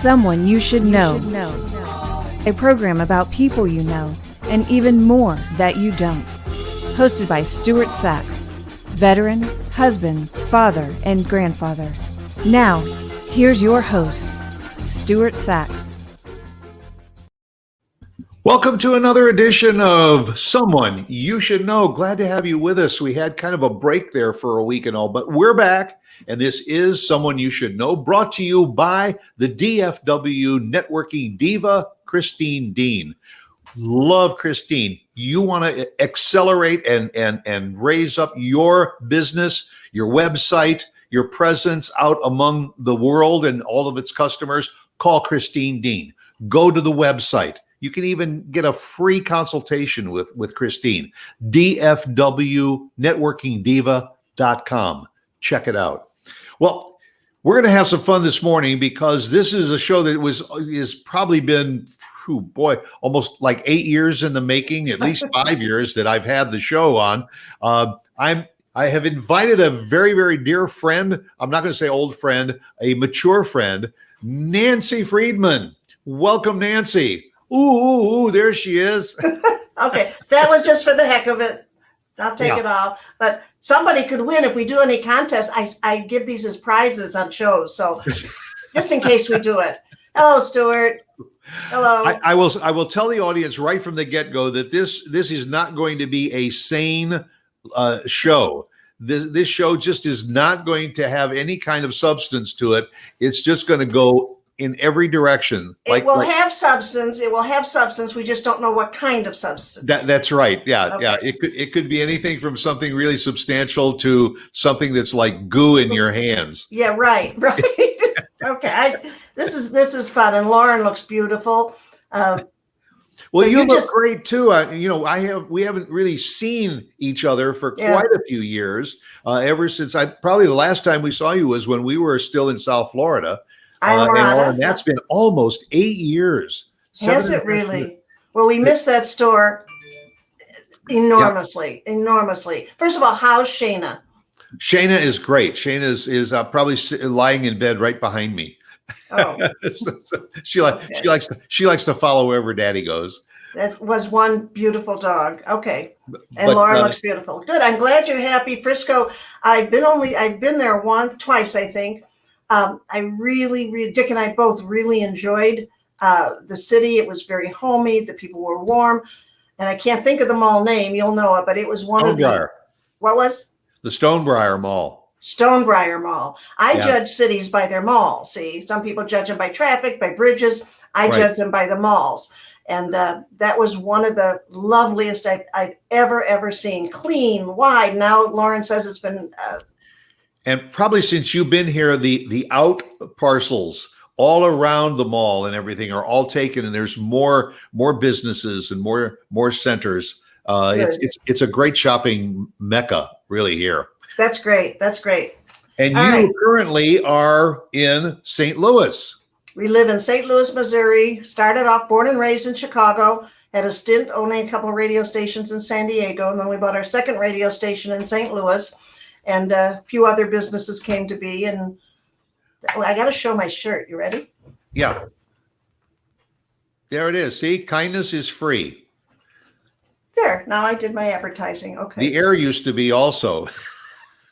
Someone You Should Know. A program about people you know and even more that you don't. Hosted by Stuart Sachs, veteran, husband, father, and grandfather. Now, here's your host, Stuart Sachs. Welcome to another edition of Someone You Should Know. Glad to have you with us. We had kind of a break there for a week and all, but we're back. And this is Someone You Should Know, brought to you by the DFW networking diva, Christine Dean. Love Christine. You want to accelerate and raise up your business, your website, your presence out among the world and all of its customers. Call Christine Dean. Go to the website. You can even get a free consultation with Christine. DFWnetworkingdiva.com. Check it out. Well, we're going to have some fun this morning because this is a show that is probably been, almost like 8 years in the making, at least 5 years that I've had the show on. I have invited a very, very dear friend. I'm not going to say old friend, a mature friend, Nancy Friedman. Welcome, Nancy. Ooh, there she is. Okay, that was just for the heck of it. I'll take it off. But somebody could win if we do any contests. I give these as prizes on shows. So just in case we do it. Hello, Stuart. Hello. I will tell the audience right from the get-go that this is not going to be a sane show. This show just is not going to have any kind of substance to it. It's just going to go in every direction. It will have substance. It will have substance. We just don't know what kind of substance. That's right. Yeah. Okay. Yeah. It could be anything from something really substantial to something that's like goo in your hands. Yeah. Right. Okay. This is fun. And Lauren looks beautiful. Well, you look great too. We haven't really seen each other for quite a few years. Ever since probably the last time we saw you was when we were still in South Florida. And that's been almost 8 years. Has it really? Well, we missed that store enormously. First of all, how's Shayna? Shayna is great. Shayna is probably lying in bed right behind me. Oh, she likes to follow wherever Daddy goes. That was one beautiful dog. Okay, and Lauren looks beautiful. Good. I'm glad you're happy, Frisco. I've been there twice, I think. I really, Dick and I both really enjoyed the city. It was very homey. The people were warm. And I can't think of the mall name. You'll know it, but it was one of the... What was? The Stonebriar Mall. Stonebriar Mall. I judge cities by their malls. See, some people judge them by traffic, by bridges. I judge them by the malls. And that was one of the loveliest I've ever seen. Clean, wide. Now Lauren says it's been... And probably since you've been here, the out parcels all around the mall and everything are all taken, and there's more businesses and more centers. It's a great shopping mecca, really, here. That's great. And you currently are in St. Louis. We live in St. Louis, Missouri. Started off born and raised in Chicago. Had a stint owning a couple of radio stations in San Diego, and then we bought our second radio station in St. Louis. And a few other businesses came to be. And I got to show my shirt. You ready? Yeah. There it is. See, kindness is free. There. Now I did my advertising. Okay. The air used to be also,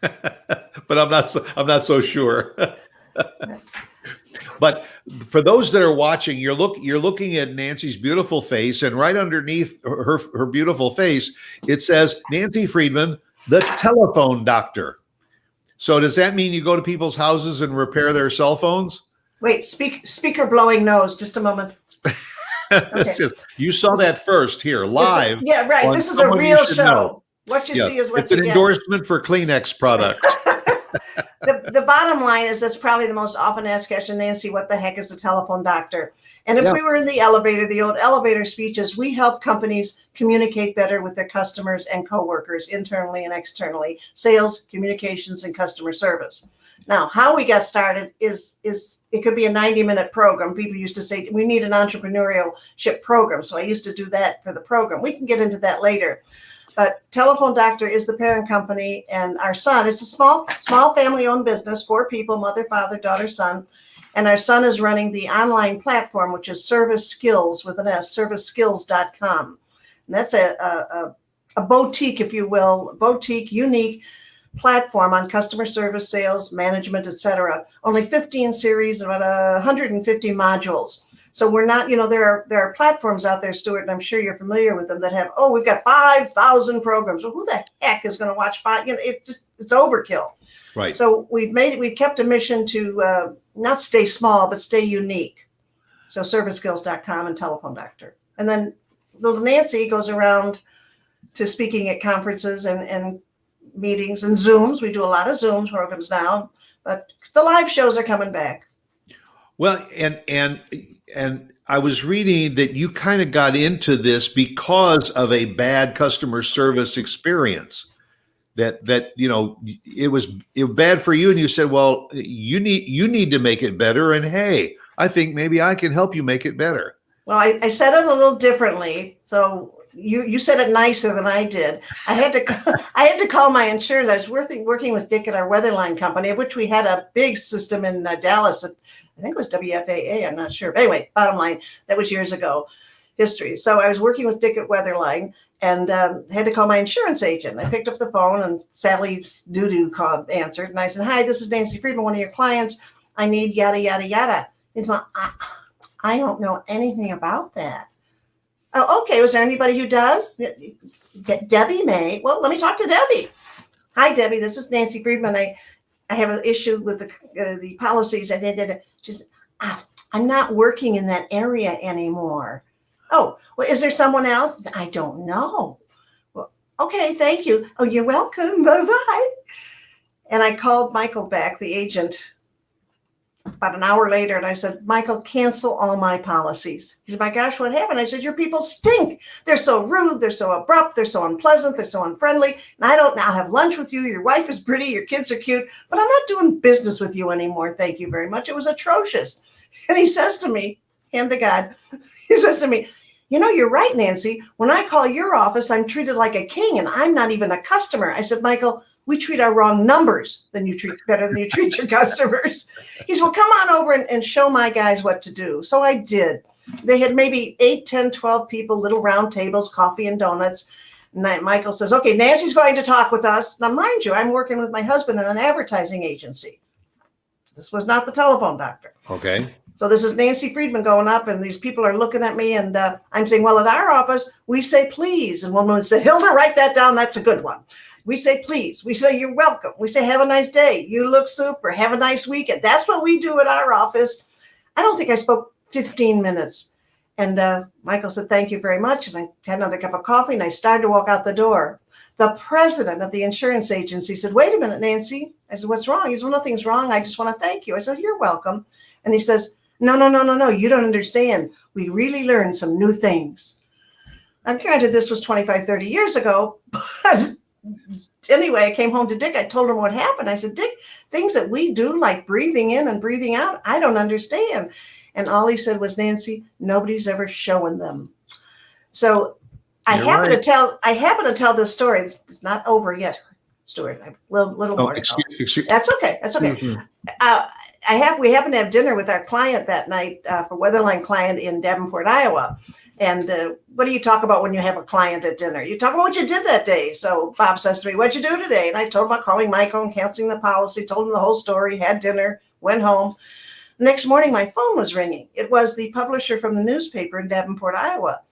but I'm not so sure. But for those that are watching, you're looking at Nancy's beautiful face, and right underneath her beautiful face, it says Nancy Friedman, the telephone doctor. So does that mean you go to people's houses and repair their cell phones? Wait, speaker blowing nose. Just a moment. Okay. You saw that first here live. Right. This is a real show. What you see is what you get. It's an endorsement for Kleenex products. The bottom line is that's probably the most often asked question, Nancy, what the heck is the telephone doctor? And if we were in the elevator, the old elevator speeches, we help companies communicate better with their customers and coworkers internally and externally, sales, communications, and customer service. Now, how we got started is it could be a 90-minute program. People used to say, we need an entrepreneurship program. So I used to do that for the program. We can get into that later. But Telephone Doctor is the parent company, and our son, it's a small family-owned business, 4 people, mother, father, daughter, son. And our son is running the online platform, which is Service Skills with an S, serviceskills.com. And that's a boutique, if you will, boutique, unique platform on customer service, sales, management, etc. Only 15 series, about 150 modules. So we're not, there are platforms out there, Stuart, and I'm sure you're familiar with them that have, we've got 5,000 programs. Well, who the heck is going to watch five? It's overkill. Right. So we've kept a mission to not stay small, but stay unique. So serviceskills.com and telephone doctor. And then little Nancy goes around to speaking at conferences and meetings and Zooms. We do a lot of Zooms programs now, but the live shows are coming back. Well, and I was reading that you kind of got into this because of a bad customer service experience. That it was bad for you, and you said, well, you need to make it better, and hey, I think maybe I can help you make it better. Well, I said it a little differently, so you said it nicer than I did. I had to call my insurance. I was working with Dick at our Weatherline company, of which we had a big system in Dallas. I think it was WFAA. I'm not sure. But anyway, bottom line, that was years ago. History. So I was working with Dick at Weatherline and had to call my insurance agent. I picked up the phone and Sally Doo-Doo answered. And I said, hi, this is Nancy Friedman, one of your clients. I need yada, yada, yada. He's like, I don't know anything about that. Oh, okay. Was there anybody who does? Debbie may. Well, let me talk to Debbie. Hi, Debbie. This is Nancy Friedman. I have an issue with the policies. She said, I'm not working in that area anymore. Oh, well, is there someone else? I don't know. Well, okay, thank you. Oh, you're welcome. Bye-bye. And I called Michael back, the agent, about an hour later, and I said, Michael, cancel all my policies. He said, my gosh, what happened? I said, your people stink. They're so rude. They're so abrupt. They're so unpleasant. They're so unfriendly. And I'll have lunch with you. Your wife is pretty. Your kids are cute. But I'm not doing business with you anymore. Thank you very much. It was atrocious. And he says to me, hand to God, he says to me, you're right, Nancy. When I call your office, I'm treated like a king, and I'm not even a customer. I said, Michael, we treat our wrong numbers better than you treat your customers. He said, well, come on over and show my guys what to do. So I did. They had maybe 8, 10, 12 people, little round tables, coffee and donuts. And Michael says, okay, Nancy's going to talk with us. Now, mind you, I'm working with my husband in an advertising agency. This was not the telephone doctor. Okay. So this is Nancy Friedman going up, and these people are looking at me, and I'm saying, well, at our office, we say please. And one woman said, Hilda, write that down. That's a good one. We say please. We say you're welcome. We say have a nice day. You look super. Have a nice weekend. That's what we do at our office. I don't think I spoke 15 minutes. And Michael said, thank you very much. And I had another cup of coffee, and I started to walk out the door. The president of the insurance agency said, wait a minute, Nancy. I said, what's wrong? He said, well, nothing's wrong. I just want to thank you. I said, you're welcome. And he says, no. You don't understand. We really learned some new things. Now, granted, this was 25, 30 years ago. But anyway, I came home to Dick. I told him what happened. I said, Dick, things that we do like breathing in and breathing out, I don't understand. And all he said was, Nancy, nobody's ever showing them. So I happen to tell this story. It's not over yet, Stuart. I have a little more. Excuse. That's okay. Mm-hmm. We happened to have dinner with our client that night for Weatherline client in Davenport, Iowa. And what do you talk about when you have a client at dinner? You talk about what you did that day. So Bob says to me, what'd you do today? And I told him about calling Michael and canceling the policy, told him the whole story, had dinner, went home. The next morning, my phone was ringing. It was the publisher from the newspaper in Davenport, Iowa.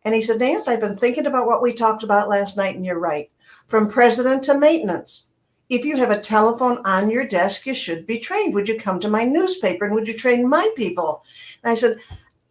And he said, Nance, I've been thinking about what we talked about last night, and you're right. From president to maintenance. If you have a telephone on your desk, you should be trained. Would you come to my newspaper and would you train my people? And I said,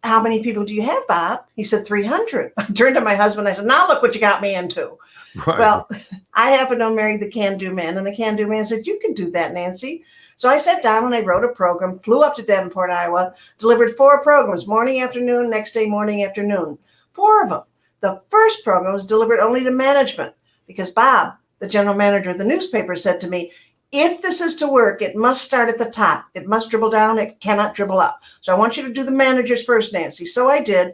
how many people do you have, Bob? He said, 300. I turned to my husband. I said, now look what you got me into. Right. Well, I happen to marry the can-do man. And the can-do man said, you can do that, Nancy. So I sat down and I wrote a program, flew up to Davenport, Iowa, delivered 4 programs, morning, afternoon, next day, morning, afternoon. 4 of them. The first program was delivered only to management because Bob, the general manager of the newspaper, said to me, if this is to work, it must start at the top. It must dribble down. It cannot dribble up. So I want you to do the managers first, Nancy. So I did.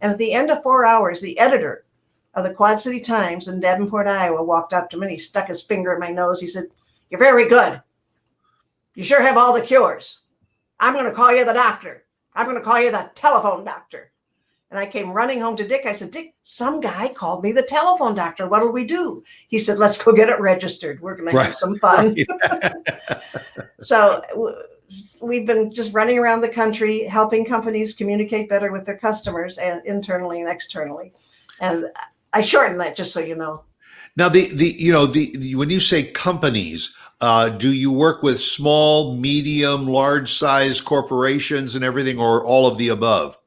And at the end of 4 hours, the editor of the Quad City Times in Davenport, Iowa, walked up to me and he stuck his finger in my nose. He said, you're very good. You sure have all the cures. I'm going to call you the doctor. I'm going to call you the telephone doctor. And I came running home to Dick. I said, Dick, some guy called me the telephone doctor. What'll we do? He said, let's go get it registered. We're going to have some fun. Right. So we've been just running around the country, helping companies communicate better with their customers, and internally and externally. And I shorten that just so you know. Now, when you say companies, do you work with small, medium, large size corporations and everything, or all of the above?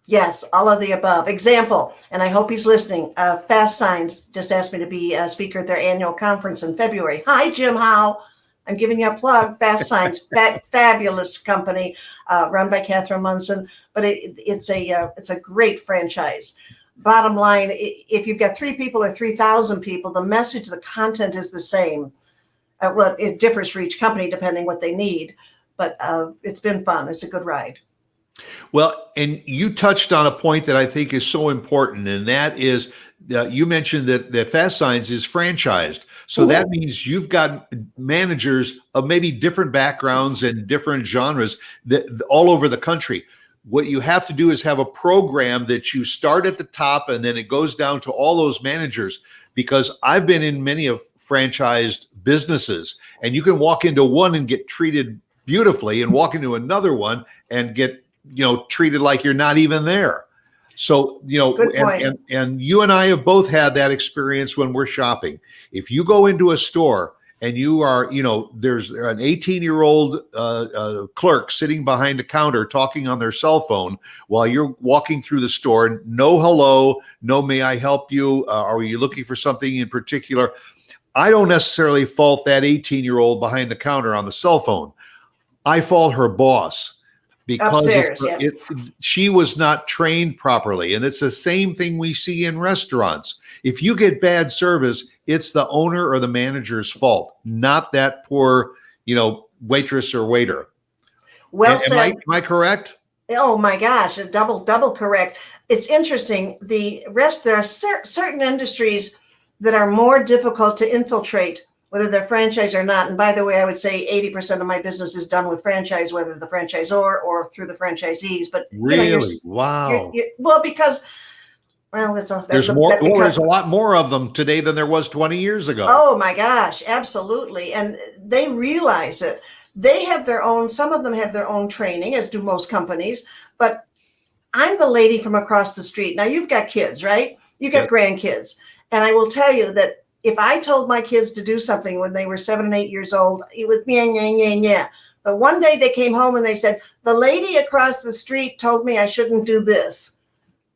Yes, all of the above. Example, and I hope he's listening. Fast Signs just asked me to be a speaker at their annual conference in February. Hi, Jim Howe. I'm giving you a plug. Fast Signs, fabulous company run by Catherine Munson, but it's a great franchise. Bottom line, if you've got 3 people or 3,000 people, the message, the content is the same. Well, it differs for each company depending what they need, but it's been fun. It's a good ride. Well, and you touched on a point that I think is so important, and that is you mentioned that Fast Signs is franchised. So that means you've got managers of maybe different backgrounds and different genres all over the country. What you have to do is have a program that you start at the top and then it goes down to all those managers, because I've been in many of franchised businesses, and you can walk into one and get treated beautifully and walk into another one and get treated like you're not even there. So, and you and I have both had that experience when we're shopping. If you go into a store and you are, there's an 18-year-old clerk sitting behind a counter talking on their cell phone while you're walking through the store, no hello, no may I help you, are you looking for something in particular? I don't necessarily fault that 18-year-old behind the counter on the cell phone. I fault her boss. Because she was not trained properly. And it's the same thing we see in restaurants. If you get bad service, it's the owner or the manager's fault, not that poor, waitress or waiter. Well said. Am I correct? Oh my gosh, double correct. It's interesting. There are certain industries that are more difficult to infiltrate, whether they're franchise or not. And by the way, I would say 80% of my business is done with franchise, whether the franchisor or through the franchisees. But really, wow. Because there's more. There's a lot more of them today than there was 20 years ago. Oh my gosh, absolutely. And they realize it. They have their own. Some of them have their own training, as do most companies. But I'm the lady from across the street. Now you've got kids, right? You got grandkids, and I will tell you that if I told my kids to do something when they were 7 and 8 years old, it was yeah. But one day they came home and they said, the lady across the street told me I shouldn't do this.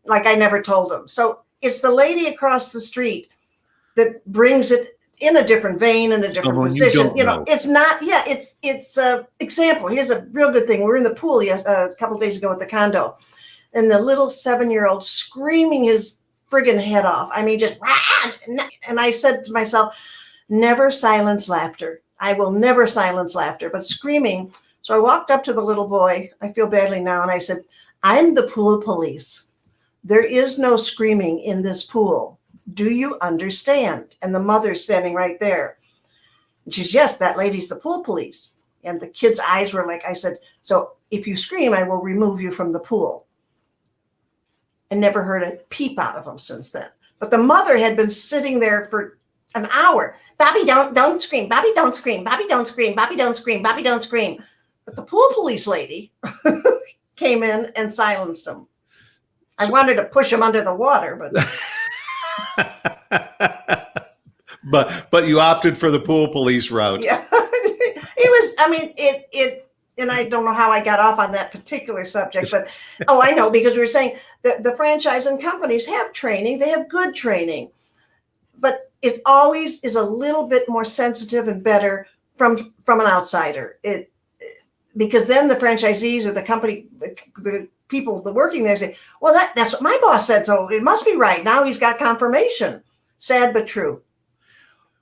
Like I never told them. So it's the lady across the street that brings it in a different vein, in a different position. It's not, it's example. Here's a real good thing. We were in the pool a couple of days ago at the condo, and the little 7-year-old screaming his friggin' head off. I mean, just, and I said to myself, never silence laughter. I will never silence laughter, but screaming. So I walked up to the little boy. I feel badly now. And I said, I'm the pool police. There is no screaming in this pool. Do you understand? And the mother's standing right there. And she's, yes, that lady's the pool police. And the kid's eyes were like, I said, so if you scream, I will remove you from the pool. And never heard a peep out of him since then. But the mother had been sitting there for an hour. Bobby, don't scream. Bobby, don't scream. Bobby, don't scream. Bobby, don't scream. Bobby, don't scream. But the pool police lady came in and silenced him. I wanted to push him under the water, but but you opted for the pool police route. Yeah, and I don't know how I got off on that particular subject, but I know, because we were saying that the franchising companies have training, they have good training, but it always is a little bit more sensitive and better from an outsider. Because then the franchisees or the company, the people that working there say, well, that's what my boss said, so it must be right. Now he's got confirmation. Sad but true.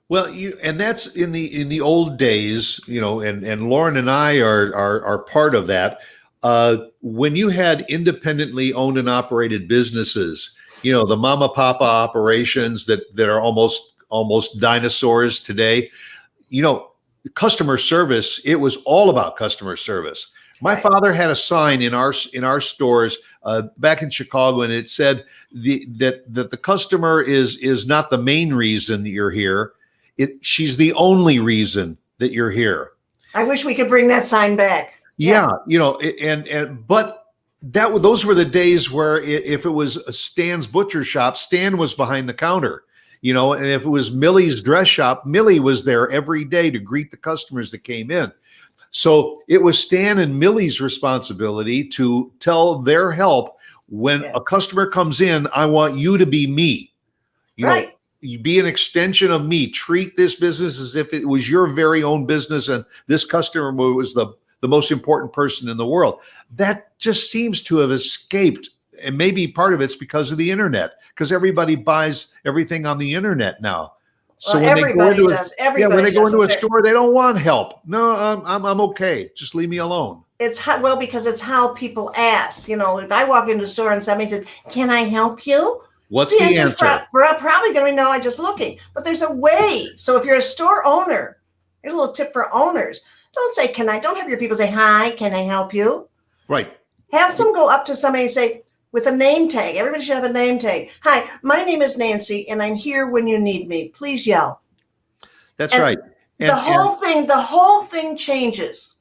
Well, and that's in the old days, and Lauren and I are part of that. When you had independently owned and operated businesses, the mama papa operations that are almost dinosaurs today, customer service, it was all about customer service. My Right. father had a sign in our stores back in Chicago, and it said that the customer is not the main reason that you're here. She's the only reason that you're here. I wish we could bring that sign back. Yeah, but those were the days where if it was Stan's butcher shop, Stan was behind the counter. And if it was Millie's dress shop, Millie was there every day to greet the customers that came in. So it was Stan and Millie's responsibility to tell their help when a customer comes in, I want you to be me. Right. You be an extension of me. Treat this business as if it was your very own business and this customer was the most important person in the world. That just seems to have escaped. And maybe part of it's because of the internet, because everybody buys everything on the internet now. So when they go into a store, they don't want help. No, I'm okay. Just leave me alone. Because it's how people ask. If I walk into a store and somebody says, "Can I help you?" What's the answer? We're probably going to know I'm just looking. But there's a way. So if you're a store owner, here's a little tip for owners. Don't say, "Can I?" Don't have your people say, "Hi, can I help you?" Right. Have some go up to somebody and say, with a name tag. Everybody should have a name tag. "Hi, my name is Nancy, and I'm here when you need me. Please yell." That's right. And the whole thing changes.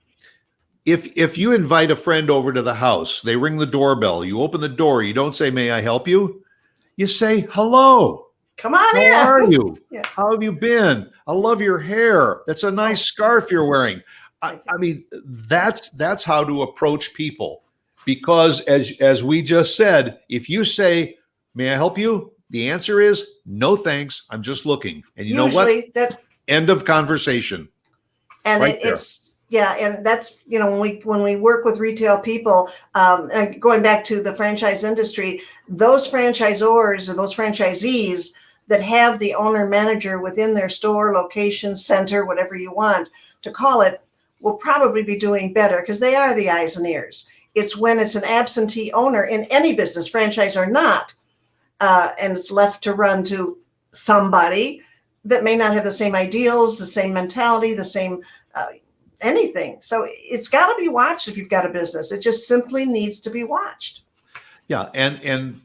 If you invite a friend over to the house, they ring the doorbell, you open the door, you don't say, "May I help you?" You say, "Hello. Come on in. How are you? Yeah. How have you been? I love your hair. That's a nice scarf you're wearing." I mean, that's how to approach people. Because as we just said, if you say, "May I help you?" the answer is, "No, thanks. I'm just looking." And you know what? End of conversation. And right and that's when we work with retail people, and going back to the franchise industry, those franchisors or those franchisees that have the owner manager within their store, location, center, whatever you want to call it, will probably be doing better because they are the eyes and ears. It's when it's an absentee owner in any business, franchise or not, and it's left to run to somebody that may not have the same ideals, the same mentality, the same anything. So it's got to be watched if you've got a business. It just simply needs to be watched. Yeah, and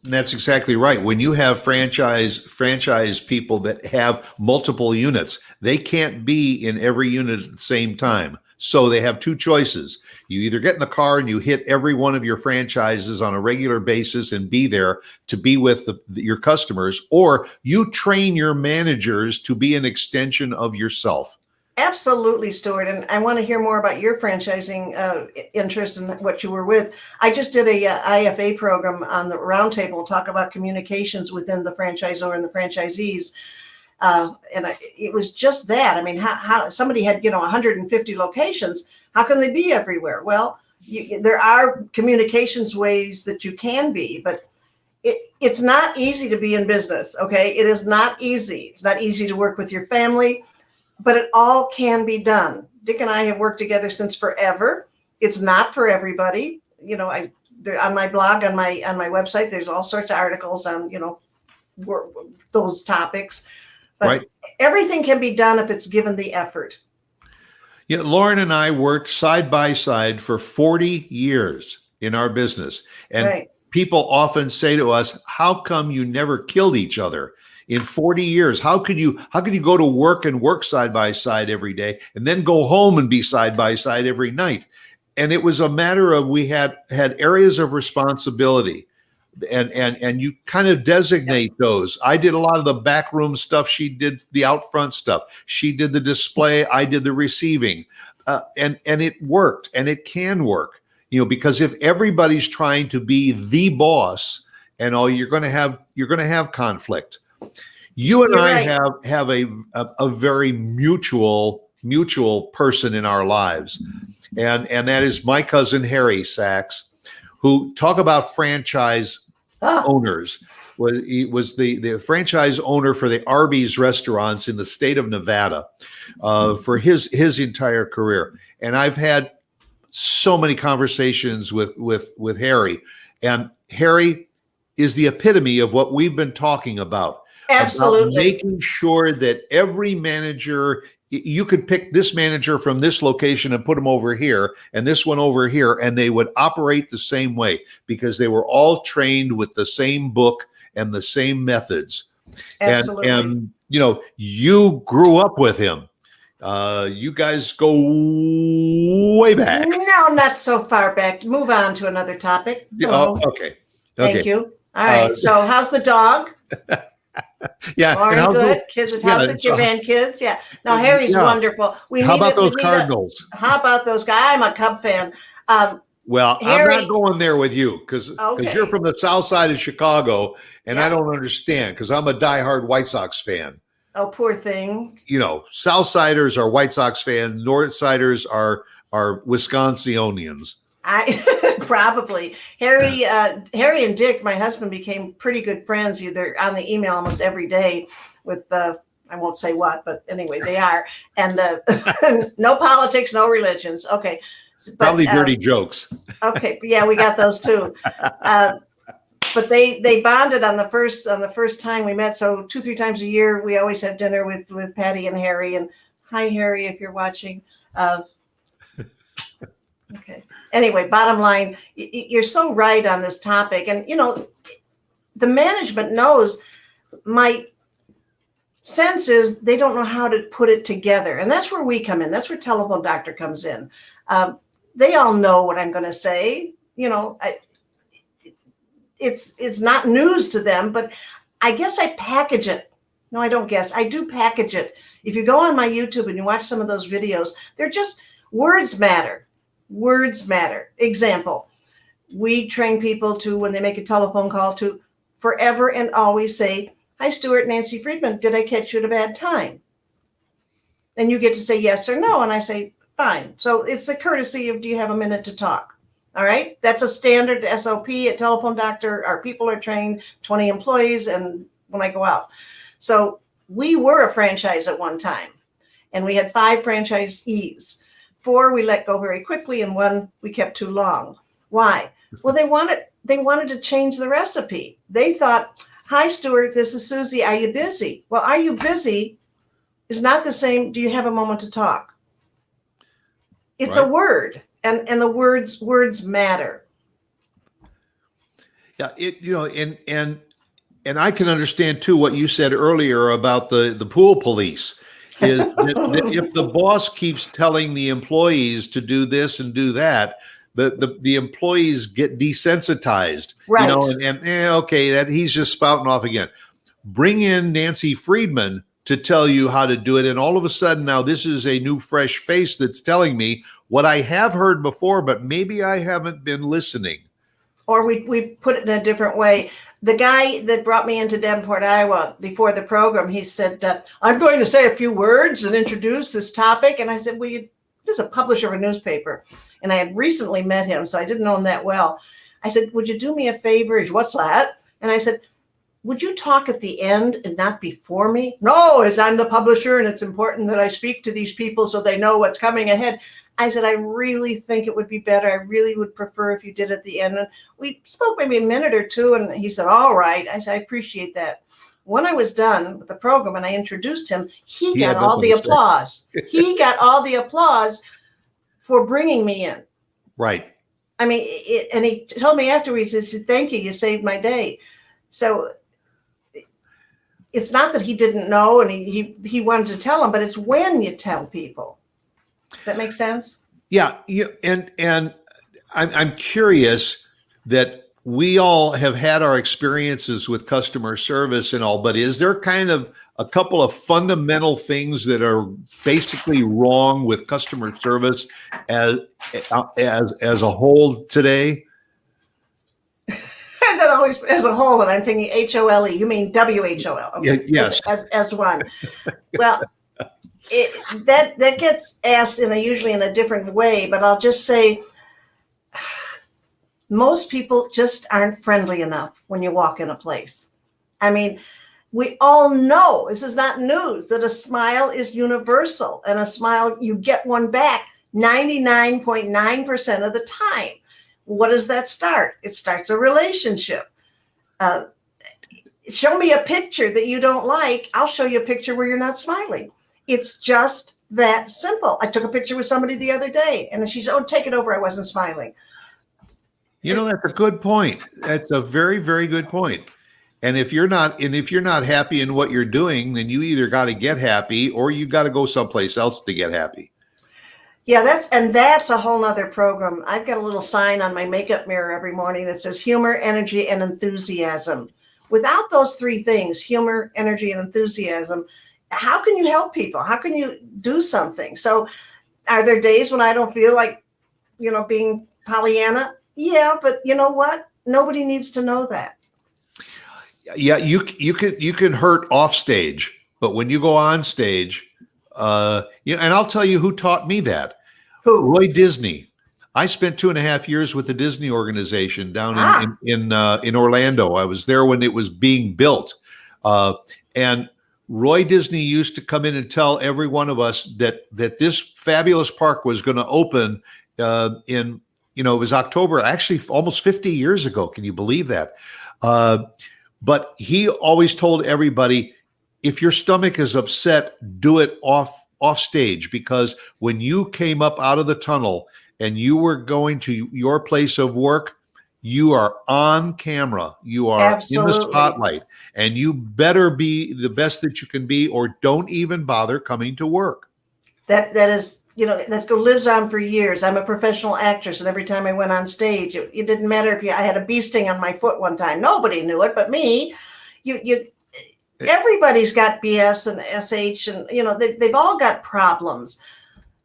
that's exactly right. When you have franchise people that have multiple units, they can't be in every unit at the same time. So they have two choices. You either get in the car and you hit every one of your franchises on a regular basis and be there to be with your customers, or you train your managers to be an extension of yourself. Absolutely, Stuart. And I want to hear more about your franchising interests and what you were with. I just did a IFA program on the roundtable, talk about communications within the franchisor and the franchisees. It was just that. I mean, how somebody had 150 locations. How can they be everywhere? Well, there are communications ways that you can be, but it's not easy to be in business. Okay, it is not easy. It's not easy to work with your family, but it all can be done. Dick and I have worked together since forever. It's not for everybody. On my blog, on my website, there's all sorts of articles on those topics. But everything can be done if it's given the effort. Yeah, Lauren and I worked side by side for 40 years in our business. And people often say to us, "How come you never killed each other in 40 years? How could you go to work and work side by side every day and then go home and be side by side every night?" And it was a matter of we had areas of responsibility. And you kind of designate those. I did a lot of the backroom stuff. She did the out front stuff. She did the display. I did the receiving. And it worked, and it can work, because if everybody's trying to be the boss and all, you're going to have conflict. You and I have a very mutual person in our lives. And that is my cousin, Harry Sachs, who talk about franchise owners. He was the franchise owner for the Arby's restaurants in the state of Nevada for his entire career. And I've had so many conversations with Harry, and Harry is the epitome of what we've been talking about. Absolutely. About making sure that every manager you could pick this manager from this location and put them over here and this one over here, and they would operate the same way because they were all trained with the same book and the same methods. Absolutely. And you grew up with him. You guys go way back. No, not so far back. Move on to another topic. Oh, okay. Thank you. All right. So how's the dog? Yeah. All good. Kids, how's the grandkids? Yeah. No, Harry's wonderful. How about those Cardinals? How about those guys? I'm a Cub fan. Well, Harry, I'm not going there with you because you're from the south side of Chicago, and I don't understand because I'm a diehard White Sox fan. Oh, poor thing. Southsiders are White Sox fans. Northsiders are Wisconsinians. I probably Harry and Dick, my husband, became pretty good friends. They're on the email almost every day with I won't say what, but anyway, they are. And no politics, no religions. Okay. Probably dirty jokes. Okay. Yeah, we got those too. But they bonded on the first time we met. So 2-3 times a year, we always have dinner with Patty and Harry. And hi, Harry, if you're watching. Okay. Anyway, bottom line, you're so right on this topic. And, the management knows. My sense is they don't know how to put it together. And that's where we come in. That's where Telephone Doctor comes in. They all know what I'm going to say. It's not news to them, but I guess I package it. No, I don't guess. I do package it. If you go on my YouTube and you watch some of those videos, they're just words matter. Words matter. Example, we train people to, when they make a telephone call, to forever and always say, "Hi, Stuart, Nancy Friedman. Did I catch you at a bad time?" And you get to say yes or no. And I say, fine. So it's the courtesy of, do you have a minute to talk? All right. That's a standard SOP at Telephone Doctor. Our people are trained, 20 employees, and when I go out. So we were a franchise at one time, and we had 5 franchisees. 4 we let go very quickly, and 1 we kept too long. Why? Well, they wanted to change the recipe. They thought, "Hi, Stuart, this is Susie. Are you busy?" Well, "Are you busy?" is not the same. Do you have a moment to talk? It's a word, and the words matter. Yeah, and I can understand too what you said earlier about the pool police. Is that if the boss keeps telling the employees to do this and do that, the employees get desensitized. Right. Okay, that he's just spouting off again. Bring in Nancy Friedman to tell you how to do it, and all of a sudden now this is a new fresh face that's telling me what I have heard before, but maybe I haven't been listening. Or we put it in a different way. The guy that brought me into Davenport, Iowa, before the program, he said, "I'm going to say a few words and introduce this topic." And I said, "Well, this is a publisher of a newspaper." And I had recently met him, so I didn't know him that well. I said, "Would you do me a favor?" He said, "What's that?" And I said, "Would you talk at the end and not before me?" "No, as I'm the publisher and it's important that I speak to these people so they know what's coming ahead." I said, "I really think it would be better. I really would prefer if you did at the end." And we spoke maybe a minute or two, and he said, "All right." I said, "I appreciate that." When I was done with the program and I introduced him, he got all the applause. He got all the applause for bringing me in. Right. I mean, and he told me afterwards, he said, "Thank you. You saved my day." So it's not that he didn't know and he wanted to tell him, but it's when you tell people. Does that make sense? Yeah. And I'm curious that we all have had our experiences with customer service and all, but is there kind of a couple of fundamental things that are basically wrong with customer service as a whole today? That always as a whole, and I'm thinking HOLE. You mean WHOL? Okay. Yes. As one. Well, that gets asked usually in a different way, but I'll just say most people just aren't friendly enough when you walk in a place. I mean, we all know, this is not news, that a smile is universal, and a smile, you get one back 99.9% of the time. What does that start? It starts a relationship. Show me a picture that you don't like. I'll show you a picture where you're not smiling. It's just that simple. I took a picture with somebody the other day and she said, oh, take it over. I wasn't smiling. That's a good point. That's a very, very good point. And if you're not happy in what you're doing, then you either got to get happy or you got to go someplace else to get happy. Yeah, that's a whole nother program. I've got a little sign on my makeup mirror every morning that says humor, energy, and enthusiasm. Without those three things, humor, energy, and enthusiasm, how can you help people? How can you do something? So are there days when I don't feel like, being Pollyanna? Yeah, but you know what? Nobody needs to know that. Yeah, you can hurt off stage, but when you go on stage, and I'll tell you who taught me that. Who? Roy Disney. I spent 2.5 years with the Disney organization down in Orlando. I was there when it was being built, and Roy Disney used to come in and tell every one of us that this fabulous park was going to open in it was October, actually almost 50 years ago. Can you believe that? But he always told everybody, if your stomach is upset, do it off stage, because when you came up out of the tunnel and you were going to your place of work, you are on camera. You are Absolutely in the spotlight, and you better be the best that you can be, or don't even bother coming to work. That is, that lives on for years. I'm a professional actress, and every time I went on stage, it didn't matter if I had a bee sting on my foot one time. Nobody knew it but me. Everybody's got BS and SH, and they've all got problems,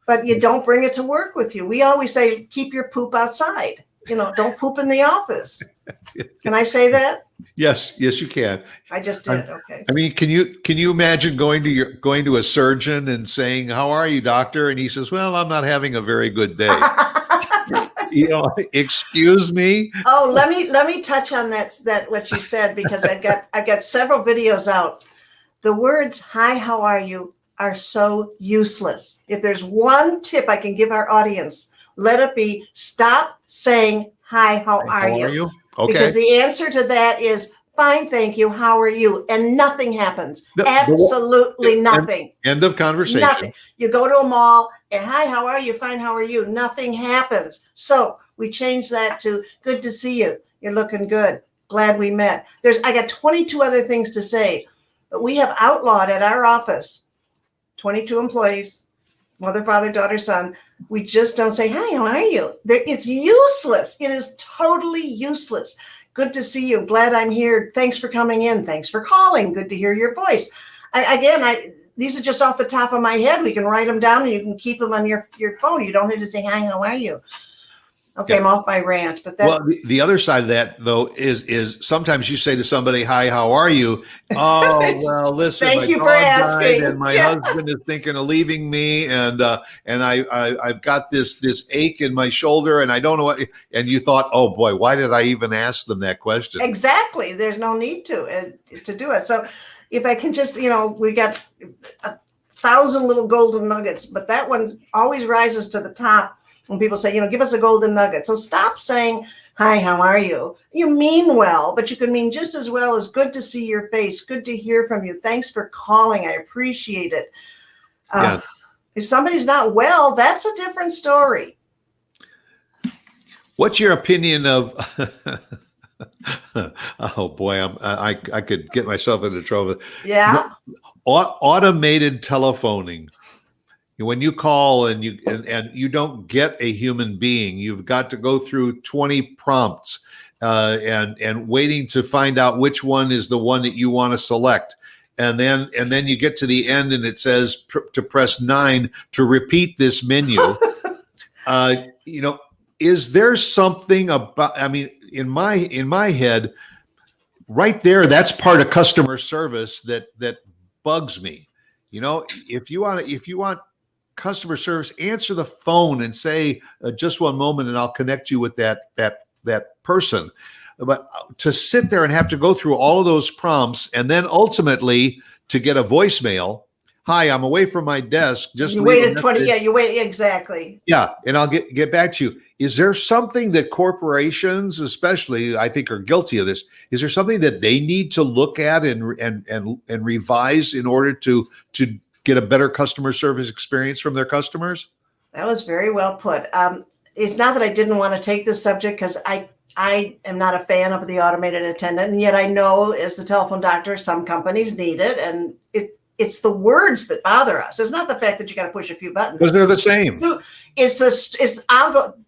but you don't bring it to work with you. We always say, keep your poop outside. Don't poop in the office. Can I say that? Yes, you can. I just did. Okay. I mean, can you imagine going to a surgeon and saying, "How are you, doctor?" And he says, "Well, I'm not having a very good day." Excuse me. Oh, let me touch on that what you said, because I've got several videos out. The words "Hi, how are you" are so useless. If there's one tip I can give our audience, let it be stop saying "Hi, how are you?" Okay. Because the answer to that is fine, thank you. How are you? And nothing happens. Absolutely nothing. End of conversation. Nothing. You go to a mall and hi, how are you? Fine, how are you? Nothing happens. So we changed that to good to see you. You're looking good. Glad we met. I got 22 other things to say, but we have outlawed at our office 22 employees, mother, father, daughter, son. We just don't say, hi, how are you? It's useless. It is totally useless. Good to see you. Glad I'm here. Thanks for coming in. Thanks for calling. Good to hear your voice. These are just off the top of my head. We can write them down and you can keep them on your phone. You don't need to say, hi, how are you? Okay, yeah. I'm off my rant. But the other side of that, though, is sometimes you say to somebody, hi, how are you? Oh, well, listen, thank you for asking. And my husband is thinking of leaving me, and I've got this ache in my shoulder, and I don't know what. And you thought, oh boy, why did I even ask them that question? Exactly. There's no need to do it. So if I can just, we got 1,000 little golden nuggets, but that one always rises to the top. When people say, give us a golden nugget. So stop saying, hi, how are you? You mean well, but you can mean just as well as good to see your face. Good to hear from you. Thanks for calling. I appreciate it. Yeah. If somebody's not well, that's a different story. What's your opinion of, oh boy, I could get myself into trouble. Yeah. Automated telephoning. When you call and you don't get a human being, you've got to go through 20 prompts and waiting to find out which one is the one that you want to select. And then you get to the end and it says to press 9 to repeat this menu. Is there something about, in my head, right there, that's part of customer service that bugs me. If you want customer service, answer the phone and say, just one moment and I'll connect you with that person. But to sit there and have to go through all of those prompts and then ultimately to get a voicemail, hi, I'm away from my desk. Just you waited 20. Yeah, you wait. Exactly. Yeah. And I'll get back to you. Is there something that corporations, especially, I think, are guilty of this? Is there something that they need to look at and revise in order to get a better customer service experience from their customers? That was very well put. It's not that I didn't want to take this subject, because I am not a fan of the automated attendant, and yet I know, as the telephone doctor, some companies need it, and it's the words that bother us. It's not the fact that you got to push a few buttons. Because they're the same.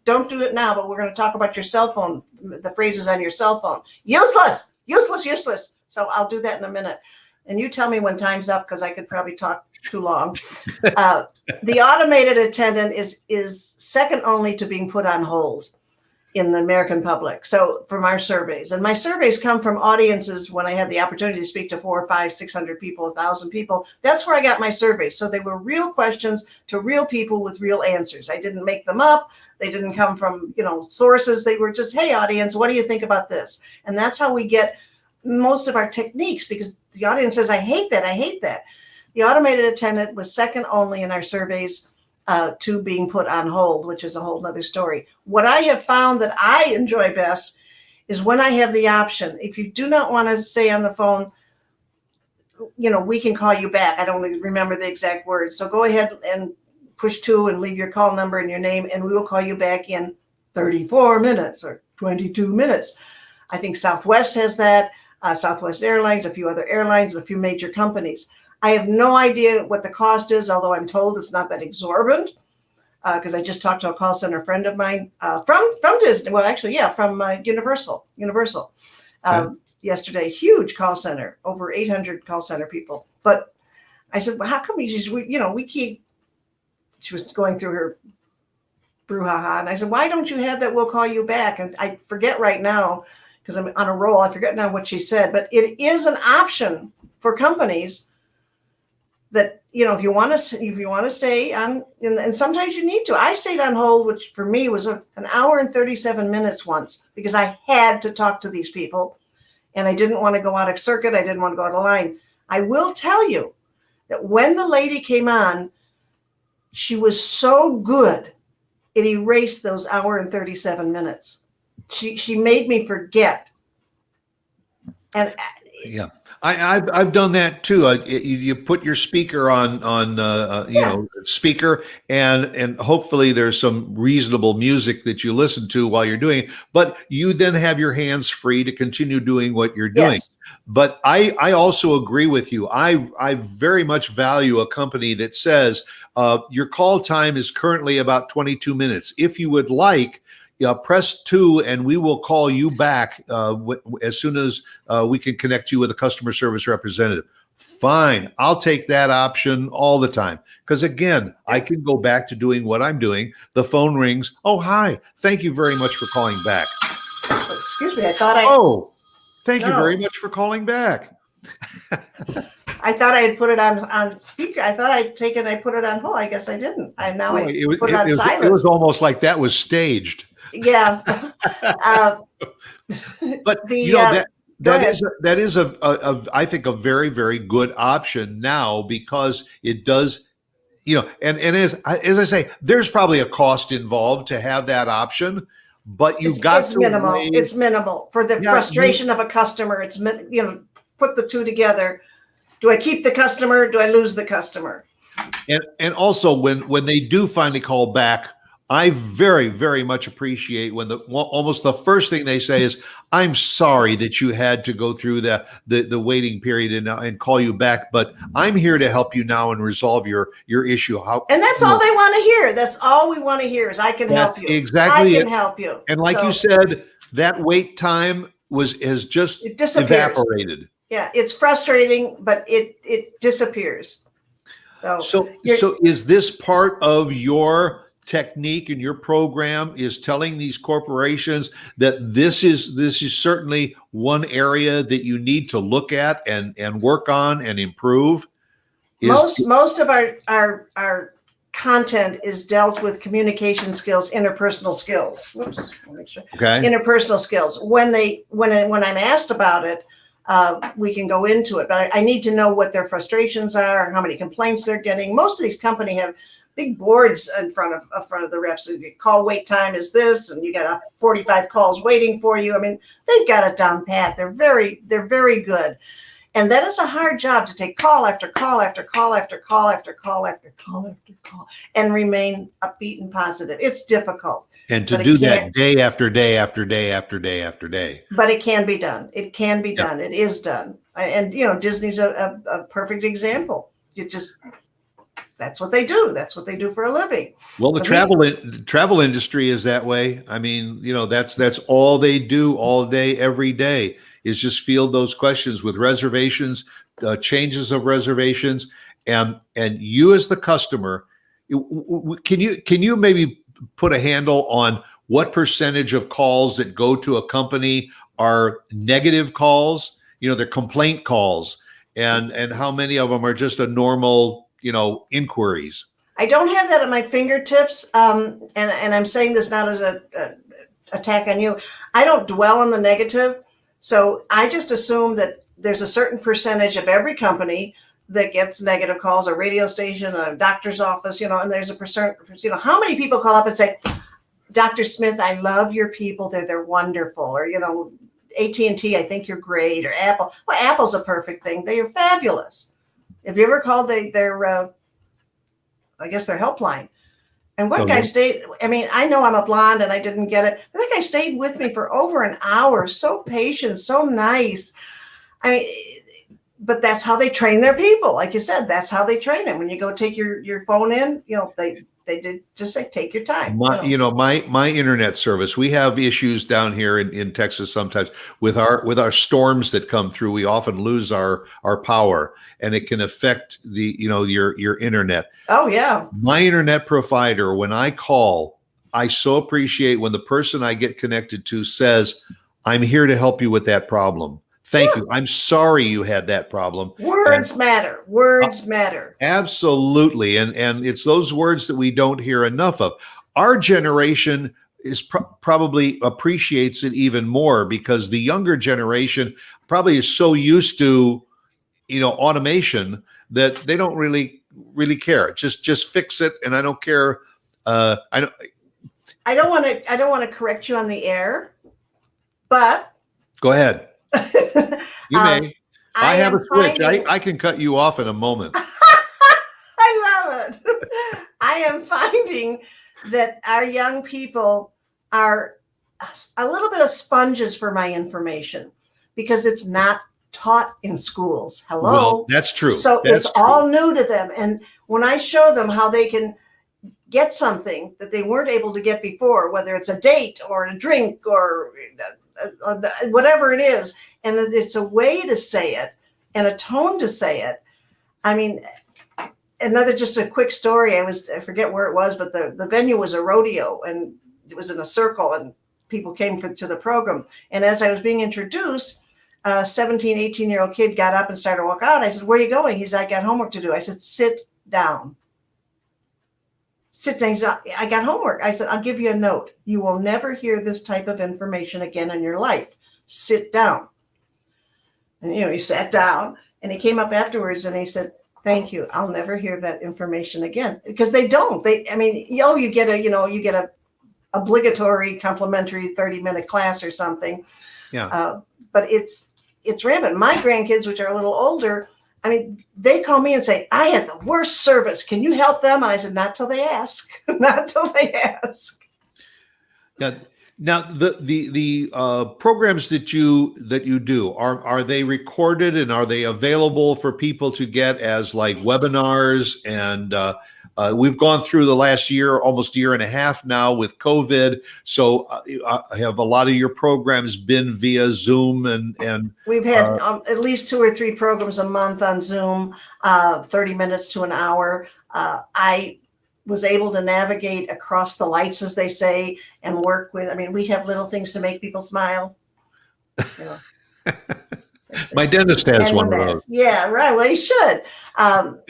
Don't do it now, but we're going to talk about your cell phone, the phrases on your cell phone. Useless, useless, useless. So I'll do that in a minute. And you tell me when time's up, because I could probably talk too long. The automated attendant is second only to being put on hold in the American public. So from our surveys, and my surveys come from audiences when I had the opportunity to speak to 400, 500, 600 people, 1,000 people. That's where I got my surveys. So they were real questions to real people with real answers. I didn't make them up. They didn't come from, sources. They were just, hey, audience, what do you think about this? And that's how we get most of our techniques, because the audience says, I hate that. I hate that. The automated attendant was second only in our surveys to being put on hold, which is a whole nother story. What I have found that I enjoy best is when I have the option. If you do not want to stay on the phone, we can call you back. I don't remember the exact words. So go ahead and push 2 and leave your call number and your name, and we will call you back in 34 minutes or 22 minutes. I think Southwest has that, Southwest Airlines, a few other airlines, and a few major companies. I have no idea what the cost is, although I'm told it's not that exorbitant, because I just talked to a call center friend of mine from Disney. Well, actually, yeah, from Universal yesterday. Huge call center, over 800 call center people. But I said, well, how come we keep? She was going through her brouhaha, and I said, why don't you have that? We'll call you back. And I forget right now, because I'm on a roll. I forget now what she said, but it is an option for companies that, if you want to stay on, and sometimes you need to. I stayed on hold, which for me was an hour and 37 minutes once, because I had to talk to these people and I didn't want to go out of circuit. I didn't want to go out of line. I will tell you that when the lady came on, she was so good. It erased those hour and 37 minutes. She made me forget. And yeah. I've done that too. You put your speaker on speaker, and hopefully there's some reasonable music that you listen to while you're doing it. But you then have your hands free to continue doing what you're doing. Yes. But I also agree with you. I very much value a company that says your call time is currently about 22 minutes. If you would like, press 2 and we will call you back as soon as we can connect you with a customer service representative. Fine. I'll take that option all the time. Because again, I can go back to doing what I'm doing. The phone rings. Oh, hi. Thank you very much for calling back. Excuse me. I thought Oh, thank you very much for calling back. I thought I had put it on speaker. I thought I put it on hold. I guess I didn't. I put it on silence. It was almost like that was staged. Yeah. But that is I think a very, very good option now, because it does, and as I say, there's probably a cost involved to have that option, but it's minimal. It's minimal for the frustration of a customer. It's, put the two together. Do I keep the customer? Do I lose the customer? And also when they do finally call back, I very, very much appreciate when almost the first thing they say is, I'm sorry that you had to go through the waiting period and call you back, but I'm here to help you now and resolve your issue. And that's all they want to hear. That's all we want to hear is, I can help you. Exactly. I can help you. And like you said, that wait time has just evaporated. Yeah, it's frustrating, but it disappears. So is this part of your technique and your program, is telling these corporations that this is certainly one area that you need to look at and work on and improve? Most of our content is dealt with communication skills, interpersonal skills. Whoops, let me make sure. Okay. Interpersonal skills. When I'm asked about it, we can go into it, but I need to know what their frustrations are, how many complaints they're getting. Most of these companies have big boards in front of the reps. So call wait time is this, and you got 45 calls waiting for you. I mean, they've got it down pat. They're very good. And that is a hard job, to take call after call after call after call after call after call after call and remain upbeat and positive. It's difficult. And to do that day after day after day after day after day. But it can be done. It can be Yep. done. It is done. And, Disney's a perfect example. That's what they do. That's what they do for a living. Well, the travel industry is that way. I mean, that's all they do all day, every day, is just field those questions with reservations, changes of reservations, and you as the customer, can you maybe put a handle on what percentage of calls that go to a company are negative calls? They're complaint calls, and how many of them are just a normal, inquiries? I don't have that at my fingertips, and I'm saying this not as a attack on you. I don't dwell on the negative, so I just assume that there's a certain percentage of every company that gets negative calls, a radio station, a doctor's office, and there's a percent, how many people call up and say, Dr. Smith, I love your people. They're wonderful. Or, AT&T, I think you're great. Or Apple. Well, Apple's a perfect thing. They are fabulous. Have you ever called their helpline? And one guy stayed, I know I'm a blonde and I didn't get it, but that guy stayed with me for over an hour. So patient, so nice. But that's how they train their people. Like you said, that's how they train them. When you go take your phone in, they did just say, take your time. My internet service, we have issues down here in Texas sometimes with our storms that come through. We often lose our power, and it can affect your internet. Oh yeah. My internet provider, when I call, I so appreciate when the person I get connected to says, I'm here to help you with that problem. Thank you. I'm sorry you had that problem. Words matter. Words matter. Absolutely. And it's those words that we don't hear enough of. Our generation is probably appreciates it even more, because the younger generation probably is so used to, automation, that they don't really care. Just fix it. And I don't care. I don't want to correct you on the air, but go ahead. You may. I have a switch. I can cut you off in a moment. I love it. I am finding that our young people are a little bit of sponges for my information, because it's not taught in schools. Hello. Well, that's true. So it's all new to them. And when I show them how they can get something that they weren't able to get before, whether it's a date or a drink or whatever it is, and that it's a way to say it and a tone to say it. Just a quick story. I forget where it was, but the venue was a rodeo, and it was in a circle, and people came to the program. And as I was being introduced, a 17, 18-year-old kid got up and started to walk out. I said, where are you going? He said, I got homework to do. I said, sit down. Sit down. He said, I got homework. I said, I'll give you a note. You will never hear this type of information again in your life. Sit down. And, he sat down, and he came up afterwards and he said, thank you. I'll never hear that information again. Because they don't. You get a obligatory complimentary 30-minute class or something. Yeah. But it's rampant. My grandkids, which are a little older, they call me and say, I had the worst service. Can you help them? And I said, not till they ask. Not till they ask. Yeah. Now, the programs that you do, are they recorded, and are they available for people to get as like webinars? And we've gone through the last year, almost year and a half now with COVID. So have a lot of your programs been via Zoom? And we've had at least 2 or 3 programs a month on Zoom, 30 minutes to an hour. I was able to navigate across the lights, as they say, and work with, we have little things to make people smile. My dentist has one of those. Yeah, right. Well, he should. I'm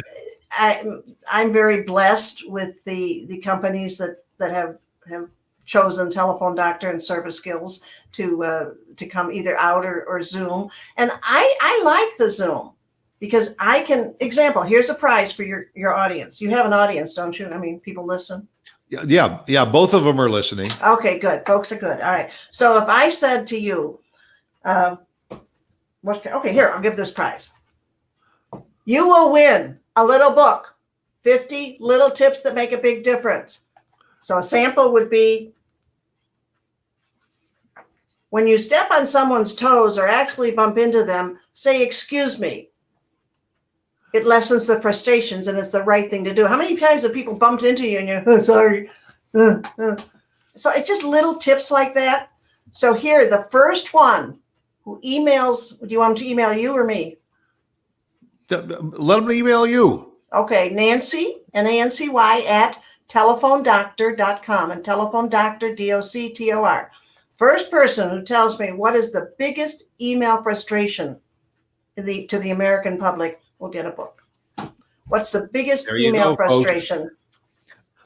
very blessed with the companies that have chosen Telephone Doctor and Service Skills to come either out or Zoom. And I like the Zoom, because I can, here's a prize for your audience. You have an audience, don't you? People listen. Yeah. Both of them are listening. Okay, good. Folks are good. All right. So if I said to you, here, I'll give this prize. You will win a little book, 50 little tips that make a big difference. So a sample would be, when you step on someone's toes or actually bump into them, say, excuse me. It lessens the frustrations and it's the right thing to do. How many times have people bumped into you and you're, oh, sorry. So it's just little tips like that. So here, the first one who emails, do you want them to email you or me? Let them email you. Okay, Nancy, Nancy, at telephonedoctor.com, and telephone doctor, DOCTOR. First person who tells me what is the biggest email frustration to the American public will get a book. What's the biggest email frustration? Folks.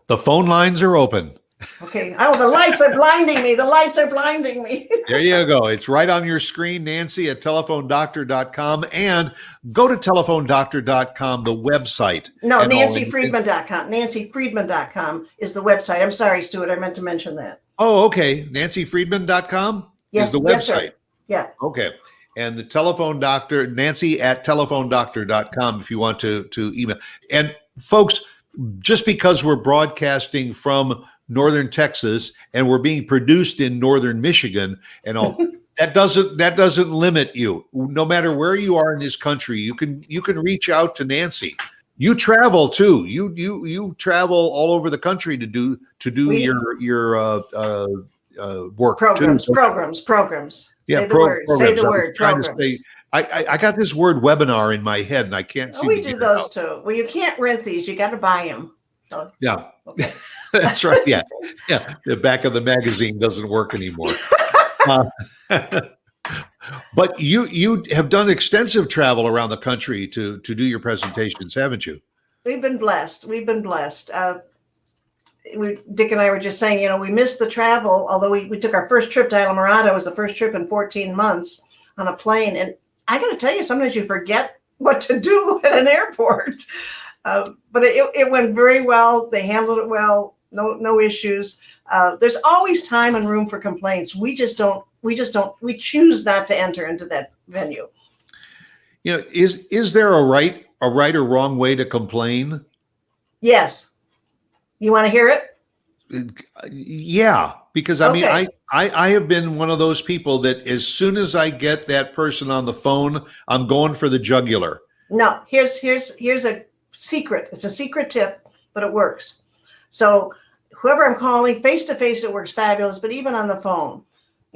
The phone lines are open. Okay. Oh, the lights are blinding me. The lights are blinding me. There you go. It's right on your screen, Nancy at telephonedoctor.com, and go to telephonedoctor.com, the website. No, nancyfriedman.com. nancyfriedman.com is the website. I'm sorry, Stuart. I meant to mention that. Oh, okay. nancyfriedman.com is the website. Yes, sir. Yeah. Okay. And the telephone doctor, Nancy at telephonedoctor.com if you want to email. And folks, just because we're broadcasting from Northern Texas and we're being produced in Northern Michigan and all, that doesn't limit you. No matter where you are in this country, you can reach out to Nancy. You travel too. You travel all over the country to do your work. Programs. Yeah, Say the word. Say the word. Programs. I got this word webinar in my head and I can't see. We do those too. Well, you can't rent these. You got to buy them. So, yeah, okay. That's right. Yeah. The back of the magazine doesn't work anymore. But you have done extensive travel around the country to do your presentations, haven't you? We've been blessed. Dick and I were just saying, we missed the travel, although we took our first trip to Islamorada. It was the first trip in 14 months on a plane. And I got to tell you, sometimes you forget what to do at an airport. But it went very well. They handled it well. No issues. There's always time and room for complaints. We choose not to enter into that venue. Is there a right or wrong way to complain? Yes. You want to hear it? Yeah, because I mean, I have been one of those people that as soon as I get that person on the phone, I'm going for the jugular. No, here's a secret. It's a secret tip, but it works. So whoever I'm calling, face to face, it works fabulous. But even on the phone,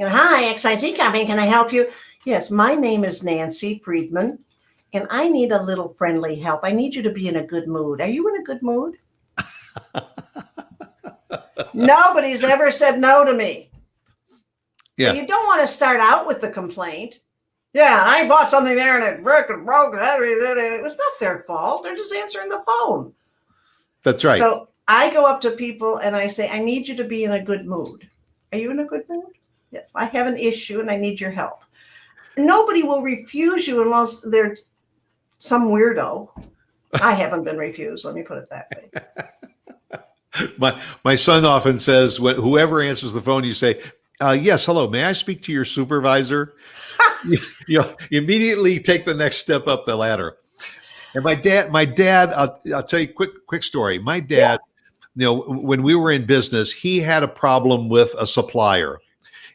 hi, XYZ Company, can I help you? Yes, my name is Nancy Friedman, and I need a little friendly help. I need you to be in a good mood. Are you in a good mood? Nobody's ever said no to me. Yeah. So you don't want to start out with the complaint. Yeah, I bought something there and it broke. It was not their fault. They're just answering the phone. That's right. So I go up to people and I say, I need you to be in a good mood. Are you in a good mood? Yes, I have an issue and I need your help. Nobody will refuse you unless they're some weirdo. I haven't been refused. Let me put it that way. My son often says, whoever answers the phone, you say, yes, hello, may I speak to your supervisor? you immediately take the next step up the ladder. And my dad, I'll tell you a quick story. My dad, when we were in business, he had a problem with a supplier.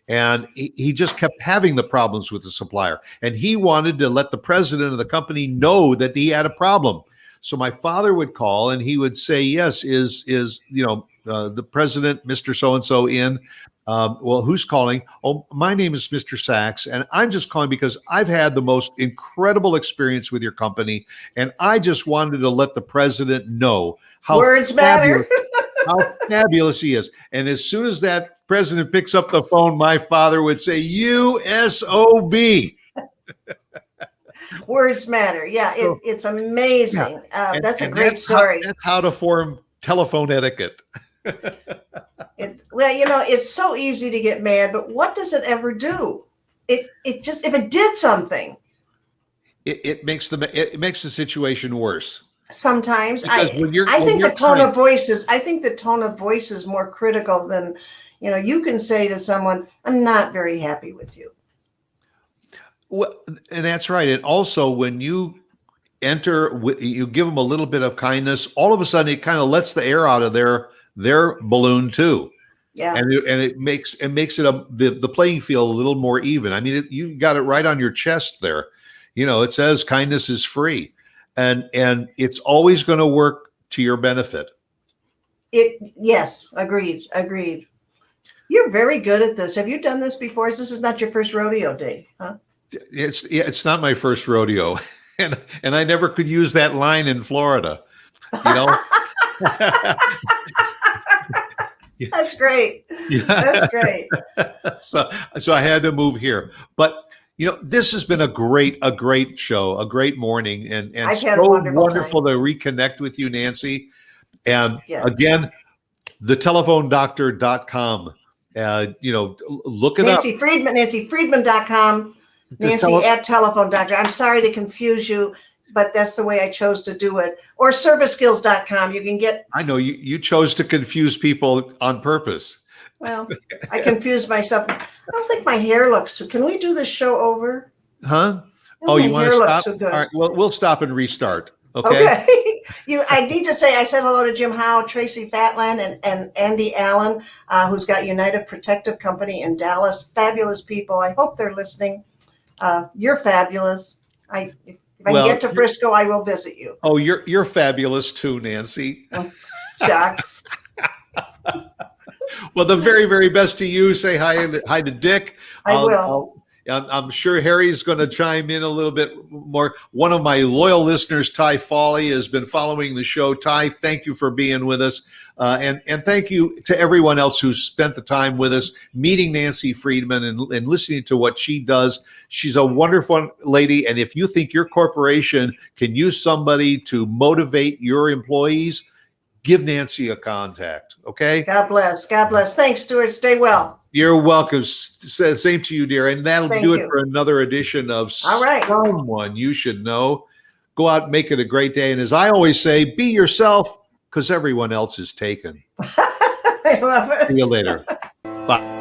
And he just kept having the problems with the supplier. And he wanted to let the president of the company know that he had a problem. So my father would call and he would say, yes, is the president, Mr. So-and-so in? Well, who's calling? Oh, my name is Mr. Sachs, and I'm just calling because I've had the most incredible experience with your company, and I just wanted to let the president know how words matter. How fabulous he is. And as soon as that president picks up the phone, my father would say, USOB. Words matter. Yeah, it's amazing. Yeah. That's a great story. That's how to form telephone etiquette. It's so easy to get mad, but what does it ever do? It just, if it did something, it makes the situation worse. Sometimes I think the tone of voice is more critical than, you can say to someone, I'm not very happy with you. Well, and that's right. And also when you you give them a little bit of kindness, all of a sudden it kind of lets the air out of their balloon too. Yeah. And it makes it the playing field a little more even. I mean, you got it right on your chest there. It says kindness is free, and it's always going to work to your benefit. Yes, agreed. You're very good at this. Have you done this before? This is not your first rodeo, Dave, huh? It's not my first rodeo, and I never could use that line in Florida. That's great. Yeah. That's great. So I had to move here, but this has been a great show, a great morning, and I've had so a wonderful wonderful to reconnect with you, Nancy. And yes. again, thetelephonedoctor.com. Look it Nancy up. Friedman, NancyFriedman.com, Nancy at Telephone Doctor. I'm sorry to confuse you, but that's the way I chose to do it. Or serviceskills.com. You can get. I know you chose to confuse people on purpose. Well, I confused myself. I don't think my hair looks too. Can we do this show over? Huh? Oh, you want to stop? Too good. All right. Well, we'll stop and restart. Okay. I need to say I said hello to Jim Howe, Tracy Fatland, and Andy Allen, who's got United Protective Company in Dallas. Fabulous people. I hope they're listening. You're fabulous. If I get to Frisco, I will visit you. Oh, you're fabulous too, Nancy. Oh, shucks. Well, the very, very best to you. Say hi to Dick. I will. I'm sure Harry's going to chime in a little bit more. One of my loyal listeners, Ty Foley, has been following the show. Ty, thank you for being with us. And thank you to everyone else who spent the time with us, meeting Nancy Friedman and listening to what she does. She's a wonderful lady. And if you think your corporation can use somebody to motivate your employees, give Nancy a contact. Okay. God bless. God bless. Thanks, Stuart. Stay well. You're welcome. Same to you, dear. And that'll do it for another edition of Someone You Should Know. Go out and make it a great day. And as I always say, be yourself, because everyone else is taken. I love it. See you later. Bye.